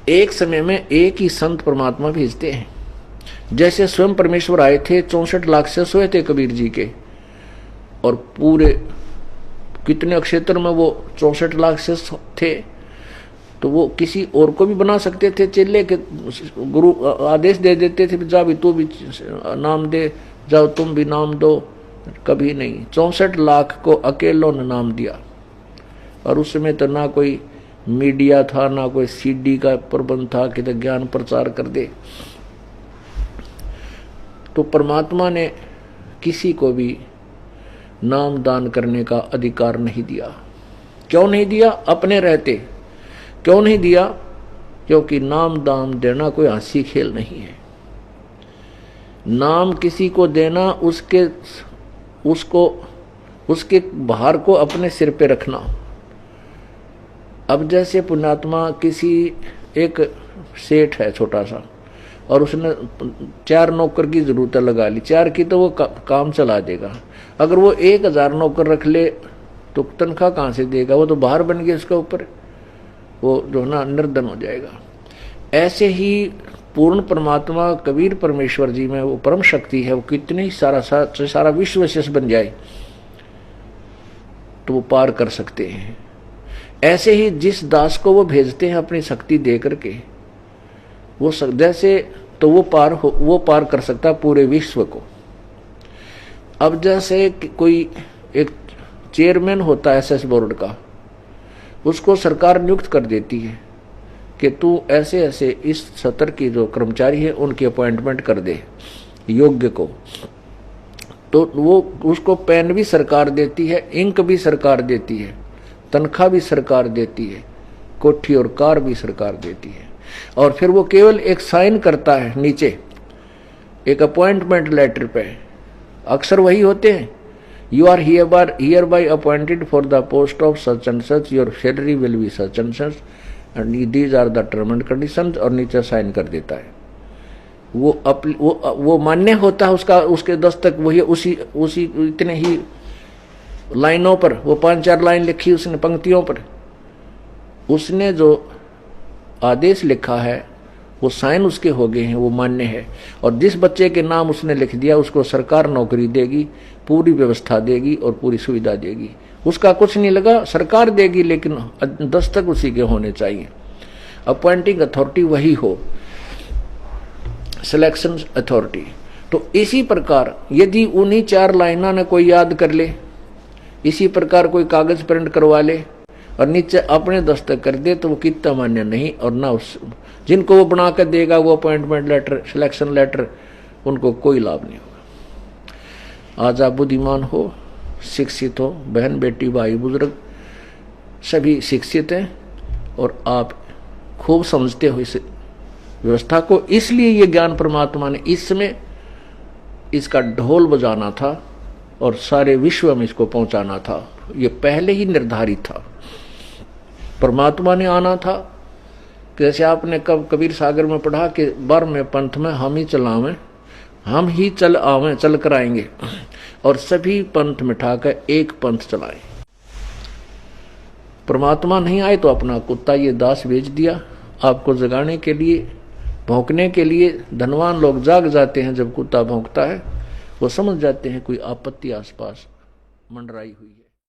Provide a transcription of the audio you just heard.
एक समय में एक ही संत परमात्मा भेजते हैं। जैसे स्वयं परमेश्वर आए थे, 64 लाख से सोए थे कबीर जी के, और पूरे कितने क्षेत्र में वो 64 लाख से थे, तो वो किसी और को भी बना सकते थे चेले के। गुरु आदेश दे देते थे, जा भी तू भी नाम दे, जाओ तुम भी नाम दो। कभी नहीं, 64 लाख को अकेलों ने नाम दिया। और उस समय तो ना कोई मीडिया था, ना कोई सीडी का प्रबंध था कि तो ज्ञान प्रचार कर दे। तो परमात्मा ने किसी को भी नाम दान करने का अधिकार नहीं दिया। क्यों नहीं दिया? अपने रहते। क्यों नहीं दिया? क्योंकि नाम दान देना कोई हंसी खेल नहीं है। नाम किसी को देना उसके भार को अपने सिर पे रखना। अब जैसे पुण्यात्मा किसी एक सेठ है छोटा सा, और उसने 4 नौकर की जरूरत लगा ली, 4 की तो वो काम चला देगा। अगर वो 1000 नौकर रख ले तो तनख्वाह कहाँ से देगा? वो तो बाहर बन गया, उसके ऊपर वो जो ना निर्धन हो जाएगा। ऐसे ही पूर्ण परमात्मा कबीर परमेश्वर जी में वो परम शक्ति है, वो कितने ही सारा विश्व विशेष बन जाए तो वो पार कर सकते हैं। ऐसे ही जिस दास को वो भेजते हैं अपनी शक्ति दे करके, वो जैसे तो वो पार कर सकता पूरे विश्व को। अब जैसे कोई एक चेयरमैन होता है एसएस बोर्ड का, उसको सरकार नियुक्त कर देती है कि तू ऐसे ऐसे इस सत्र की जो कर्मचारी है उनकी अपॉइंटमेंट कर दे योग्य को। तो वो उसको पेन भी सरकार देती है, इंक भी सरकार देती है, तनख्वाह भी सरकार देती है, कोठी और कार भी सरकार देती है। और फिर वो केवल एक साइन करता है नीचे एक अपॉइंटमेंट लेटर पे, अक्सर वही होते हैं, you are here by appointed for the post of such and such, your salary will be such and such and these are the term and conditions, और नीचे साइन कर देता है। वो मान्य होता है उसका, उसके दस्तक वही उसी इतने ही लाइनों पर, वो 5-4 लाइन लिखी उसने पंक्तियों पर, उसने जो आदेश लिखा है वो साइन उसके हो गए हैं, वो मान्य है। और जिस बच्चे के नाम उसने लिख दिया उसको सरकार नौकरी देगी, पूरी व्यवस्था देगी और पूरी सुविधा देगी। उसका कुछ नहीं लगा, सरकार देगी, लेकिन दस्तक उसी के होने चाहिए। अपॉइंटिंग अथॉरिटी वही हो, सिलेक्शन अथॉरिटी। तो इसी प्रकार यदि उन्हीं 4 लाइनों ने कोई याद कर ले, इसी प्रकार कोई कागज प्रिंट करवा ले और नीचे अपने दस्तक कर दे, तो वो कितना मान्य नहीं। और ना उस जिनको वो बना कर देगा वो अपॉइंटमेंट लेटर, सिलेक्शन लेटर, उनको कोई लाभ नहीं होगा। आज आप बुद्धिमान हो, शिक्षित हो, बहन बेटी भाई बुजुर्ग सभी शिक्षित हैं और आप खूब समझते हो इस व्यवस्था को। इसलिए ये ज्ञान परमात्मा ने इस समय इसका ढोल बजाना था और सारे विश्व में इसको पहुंचाना था। ये पहले ही निर्धारित था, परमात्मा ने आना था। जैसे आपने कबीर सागर में पढ़ा कि 12वें पंथ में हम ही चलावें, हम ही चल आवें, चल कर आएंगे, और सभी पंथ मिठाकर एक पंथ चलाएं। परमात्मा नहीं आए तो अपना कुत्ता ये दास भेज दिया आपको जगाने के लिए, भौंकने के लिए। धनवान लोग जाग जाते हैं जब कुत्ता भौंकता है, वो समझ जाते हैं कोई आपत्ति आसपास मंडराई हुई है।